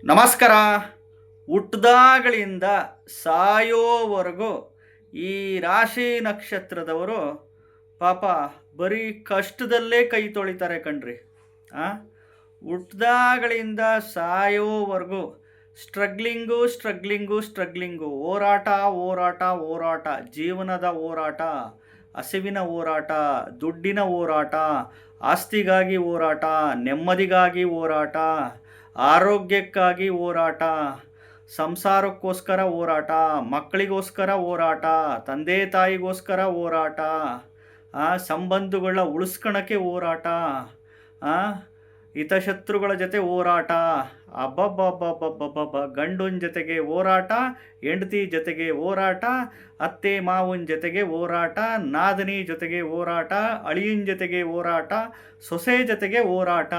ನಮಸ್ಕಾರ. ಹುಟ್ಟಿದಾಗಳಿಂದ ಸಾಯೋವರೆಗೂ ಈ ರಾಶಿ ನಕ್ಷತ್ರದವರು ಪಾಪ ಬರೀ ಕಷ್ಟದಲ್ಲೇ ಕೈ ತೊಳಿತಾರೆ ಕಣ್ರಿ. ಹುಟ್ಟಿದಾಗಳಿಂದ ಸಾಯೋವರೆಗೂ ಸ್ಟ್ರಗ್ಲಿಂಗು, ಹೋರಾಟ, ಜೀವನದ ಹೋರಾಟ, ಹಸಿವಿನ ಹೋರಾಟ, ದುಡ್ಡಿನ ಹೋರಾಟ, ಆಸ್ತಿಗಾಗಿ ಹೋರಾಟ, ನೆಮ್ಮದಿಗಾಗಿ ಹೋರಾಟ, ಆರೋಗ್ಯಕ್ಕಾಗಿ ಹೋರಾಟ, ಸಂಸಾರಕ್ಕೋಸ್ಕರ ಹೋರಾಟ, ಮಕ್ಕಳಿಗೋಸ್ಕರ ಹೋರಾಟ, ತಂದೆ ತಾಯಿಗೋಸ್ಕರ ಹೋರಾಟ, ಸಂಬಂಧಗಳನ್ನ ಉಳಿಸ್ಕೊಳಕ್ಕೆ ಹೋರಾಟ, ಹಿತಶತ್ರುಗಳ ಜೊತೆ ಹೋರಾಟ, ಗಂಡನ ಜೊತೆಗೆ ಹೋರಾಟ, ಹೆಂಡತಿ ಜೊತೆಗೆ ಹೋರಾಟ, ಅತ್ತೆ ಮಾವನ ಜೊತೆಗೆ ಹೋರಾಟ, ನಾದಿನಿ ಜೊತೆಗೆ ಹೋರಾಟ, ಅಳಿಯನ ಜೊತೆಗೆ ಹೋರಾಟ, ಸೊಸೆ ಜೊತೆಗೆ ಹೋರಾಟ.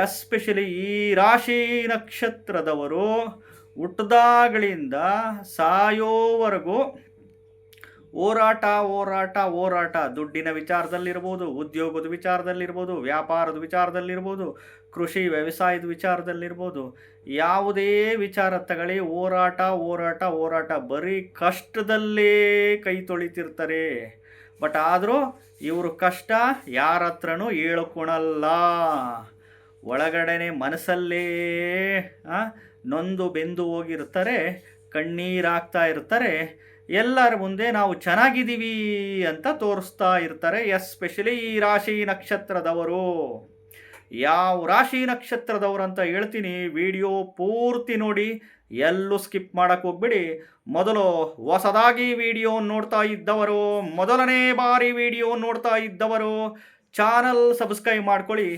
ಎಸ್ಪೆಷಲಿ ಈ ರಾಶಿ ನಕ್ಷತ್ರದವರು ಹುಟ್ಟಿದಾಗಳಿಂದ ಸಾಯೋವರೆಗೂ ಹೋರಾಟ, ದುಡ್ಡಿನ ವಿಚಾರದಲ್ಲಿರ್ಬೋದು, ಉದ್ಯೋಗದ ವಿಚಾರದಲ್ಲಿರ್ಬೋದು, ವ್ಯಾಪಾರದ ವಿಚಾರದಲ್ಲಿರ್ಬೋದು, ಕೃಷಿ ವ್ಯವಸಾಯದ ವಿಚಾರದಲ್ಲಿರ್ಬೋದು, ಯಾವುದೇ ವಿಚಾರ ತಗೊಳ್ಳಿ ಹೋರಾಟ, ಬರೀ ಕಷ್ಟದಲ್ಲೇ ಕೈ ತೊಳಿತಿರ್ತಾರೆ. ಬಟ್ ಆದರೂ ಇವರು ಕಷ್ಟ ಯಾರ ಹತ್ರನೂ ಹೇಳ್ಕೊಳಲ್ಲ. ಒಳಗಡೆನೆ ಮನಸ್ಸಲ್ಲೇ ನೊಂದು ಬೆಂದು ಹೋಗಿರ್ತಾರೆ, ಕಣ್ಣೀರಾಗ್ತಾ ಇರ್ತಾರೆ. ಎಲ್ಲರ ಮುಂದೆ ನಾವು ಚೆನ್ನಾಗಿದ್ದೀವಿ ಅಂತ ತೋರಿಸ್ತಾ ಇರ್ತಾರೆ. ಎಸ್ಪೆಷಲಿ ಈ ರಾಶಿ ನಕ್ಷತ್ರದವರು. ಯಾವ ರಾಶಿ ನಕ್ಷತ್ರದವರು ಅಂತ ಹೇಳ್ತೀನಿ, ವಿಡಿಯೋ ಪೂರ್ತಿ ನೋಡಿ, ಎಲ್ಲೂ ಸ್ಕಿಪ್ ಮಾಡೋಕ್ಕೆ ಹೋಗ್ಬಿಡಿ. ಮೊದಲು ಹೊಸದಾಗಿ ವಿಡಿಯೋ ನೋಡ್ತಾ ಇದ್ದವರು, ಮೊದಲನೇ ಬಾರಿ ವಿಡಿಯೋ ನೋಡ್ತಾ ಇದ್ದವರು ಚಾನಲ್ ಸಬ್ಸ್ಕ್ರೈಬ್ ಮಾಡ್ಕೊಳ್ಳಿ.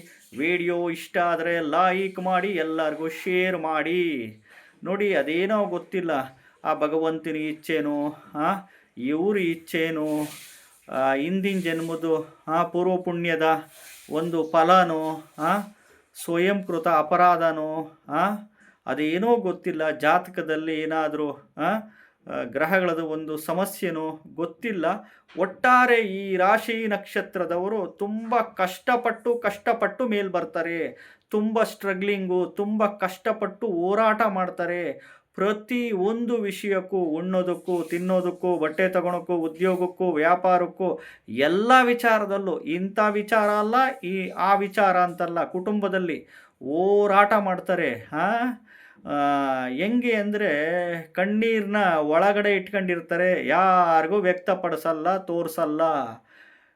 ವಿಡಿಯೋ ಇಷ್ಟ ಆದರೆ ಲೈಕ್ ಮಾಡಿ, ಎಲ್ಲರಿಗೂ ಶೇರ್ ಮಾಡಿ. ನೋಡಿ, ಅದೇನೋ ಗೊತ್ತಿಲ್ಲ, ಆ ಭಗವಂತನ ಇಚ್ಛೆನೋ ಇವ್ರ ಇಚ್ಛೆನೋ ಹಿಂದಿನ ಜನ್ಮದ್ದು ಪೂರ್ವ ಪುಣ್ಯದ ಒಂದು ಫಲನೋ ಸ್ವಯಂಕೃತ ಅಪರಾಧನೋ ಅದೇನೋ ಗೊತ್ತಿಲ್ಲ. ಜಾತಕದಲ್ಲಿ ಏನಾದರೂ ಗ್ರಹಗಳದ ಒಂದು ಸಮಸ್ಯೆನೋ ಗೊತ್ತಿಲ್ಲ. ಒಟ್ಟಾರೆ ಈ ರಾಶಿ ನಕ್ಷತ್ರದವರು ತುಂಬ ಕಷ್ಟಪಟ್ಟು ಮೇಲೆ ಬರ್ತಾರೆ. ತುಂಬ ಸ್ಟ್ರಗ್ಲಿಂಗು, ತುಂಬ ಕಷ್ಟಪಟ್ಟು ಹೋರಾಟ ಮಾಡ್ತಾರೆ. ಪ್ರತಿ ಒಂದು ವಿಷಯಕ್ಕೂ, ಉಣ್ಣೋದಕ್ಕೂ, ತಿನ್ನೋದಕ್ಕೂ, ಬಟ್ಟೆ ತಗೊಳಕ್ಕೂ, ಉದ್ಯೋಗಕ್ಕೂ, ವ್ಯಾಪಾರಕ್ಕೂ, ಎಲ್ಲ ವಿಚಾರದಲ್ಲೂ. ಇಂಥ ವಿಚಾರ ಅಲ್ಲ, ಆ ವಿಚಾರ ಅಂತಲ್ಲ, ಕುಟುಂಬದಲ್ಲಿ ಹೋರಾಟ ಮಾಡ್ತಾರೆ. ಹೆಂಗೆ ಅಂದರೆ ಕಣ್ಣೀರನ್ನ ಒಳಗಡೆ ಇಟ್ಕೊಂಡಿರ್ತಾರೆ, ಯಾರಿಗೂ ವ್ಯಕ್ತಪಡಿಸಲ್ಲ, ತೋರಿಸಲ್ಲ.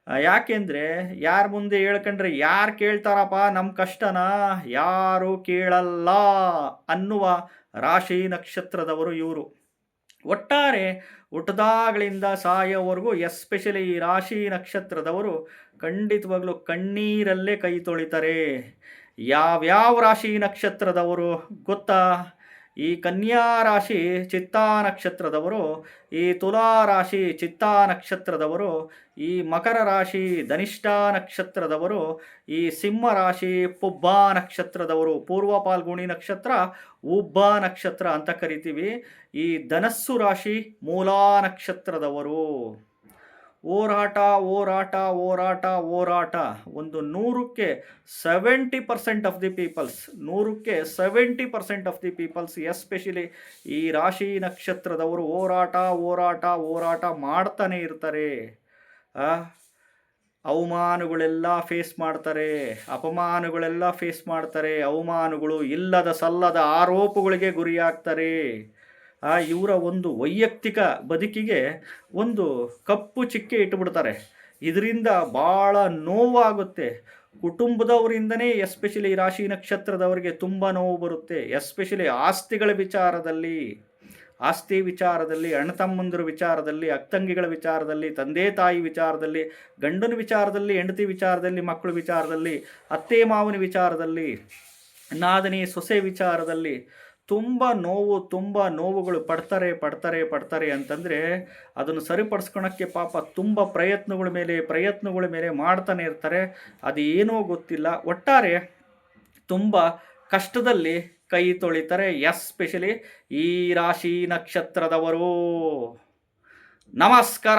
ಯಾಕೆಂದರೆ ಯಾರ ಮುಂದೆ ಹೇಳ್ಕೊಂಡ್ರೆ ಯಾರು ಕೇಳ್ತಾರಪ್ಪ ನಮ್ಮ ಕಷ್ಟನ, ಯಾರು ಕೇಳಲ್ಲ ಅನ್ನುವ ರಾಶಿ ನಕ್ಷತ್ರದವರು ಇವರು. ಒಟ್ಟಾರೆ ಹುಟ್ಟಿದಾಗಳಿಂದ ಸಾಯೋವರೆಗೂ ಎಸ್ಪೆಷಲಿ ಈ ರಾಶಿ ನಕ್ಷತ್ರದವರು ಖಂಡಿತವಾಗ್ಲೂ ಕಣ್ಣೀರಲ್ಲೇ ಕೈ ತೊಳಿತಾರೆ. ಯಾವ್ಯಾವ ರಾಶಿ ನಕ್ಷತ್ರದವರು ಗೊತ್ತಾ? ಈ ಕನ್ಯಾ ರಾಶಿ ಚಿತ್ತಾ ನಕ್ಷತ್ರದವರು, ಈ ತುಲಾ ರಾಶಿ ಚಿತ್ತಾ ನಕ್ಷತ್ರದವರು, ಈ ಮಕರ ರಾಶಿ ಧನಿಷ್ಠಾ ನಕ್ಷತ್ರದವರು, ಈ ಸಿಂಹ ರಾಶಿ ಪುಬ್ಬ ನಕ್ಷತ್ರದವರು, ಪೂರ್ವ ಪಾಲ್ಗುಣಿ ನಕ್ಷತ್ರ ಉಬ್ಬ ನಕ್ಷತ್ರ ಅಂತ ಕರಿತೀವಿ. ಈ ಧನಸ್ಸು ರಾಶಿ ಮೂಲಾ ನಕ್ಷತ್ರದವರು. ಹೋರಾಟ. ಒಂದು 100ಕ್ಕೆ 70% ಆಫ್ ದಿ ಪೀಪಲ್ಸ್, 100ಕ್ಕೆ 70% ಆಫ್ ದಿ ಪೀಪಲ್ಸ್ ಎಸ್ಪೆಷಲಿ ಈ ರಾಶಿ ನಕ್ಷತ್ರದವರು ಹೋರಾಟ ಮಾಡ್ತಾನೆ ಇರ್ತಾರೆ. ಅವಮಾನಗಳೆಲ್ಲ ಫೇಸ್ ಮಾಡ್ತಾರೆ, ಅಪಮಾನಗಳೆಲ್ಲ ಫೇಸ್ ಮಾಡ್ತಾರೆ. ಅವಮಾನಗಳು, ಇಲ್ಲದ ಸಲ್ಲದ ಆರೋಪಗಳಿಗೆ ಗುರಿಯಾಗ್ತಾರೆ. ಇವರ ಒಂದು ವೈಯಕ್ತಿಕ ಬದುಕಿಗೆ ಒಂದು ಕಪ್ಪು ಚಿಕ್ಕೆ ಇಟ್ಟುಬಿಡ್ತಾರೆ. ಇದರಿಂದ ಭಾಳ ನೋವಾಗುತ್ತೆ. ಕುಟುಂಬದವರಿಂದನೇ ಎಸ್ಪೆಷಲಿ ರಾಶಿ ನಕ್ಷತ್ರದವರಿಗೆ ತುಂಬ ನೋವು ಬರುತ್ತೆ. ಎಸ್ಪೆಷಲಿ ಆಸ್ತಿಗಳ ವಿಚಾರದಲ್ಲಿ, ಅಣ್ಣ ತಮ್ಮಂದಿರ ವಿಚಾರದಲ್ಲಿ, ಅಕ್ಕಂಗಿಗಳ ವಿಚಾರದಲ್ಲಿ, ತಂದೆ ತಾಯಿ ವಿಚಾರದಲ್ಲಿ, ಗಂಡನ ವಿಚಾರದಲ್ಲಿ, ಹೆಂಡತಿ ವಿಚಾರದಲ್ಲಿ, ಮಕ್ಕಳ ವಿಚಾರದಲ್ಲಿ, ಅತ್ತೆ ಮಾವನ ವಿಚಾರದಲ್ಲಿ, ನಾದಿನಿ ಸೊಸೆ ವಿಚಾರದಲ್ಲಿ ತುಂಬ ನೋವುಗಳು ಪಡ್ತಾರೆ ಅಂತಂದರೆ ಅದನ್ನು ಸರಿಪಡಿಸ್ಕೊಳಕ್ಕೆ ಪಾಪ ತುಂಬ ಪ್ರಯತ್ನಗಳ ಮೇಲೆ ಮಾಡ್ತಾನೆ ಇರ್ತಾರೆ. ಅದೇನೋ ಗೊತ್ತಿಲ್ಲ. ಒಟ್ಟಾರೆ ತುಂಬ ಕಷ್ಟದಲ್ಲಿ ಕೈ ತೊಳಿತಾರೆ ಎಸ್ಪೆಷಲಿ ಈ ರಾಶಿ ನಕ್ಷತ್ರದವರು. ನಮಸ್ಕಾರ.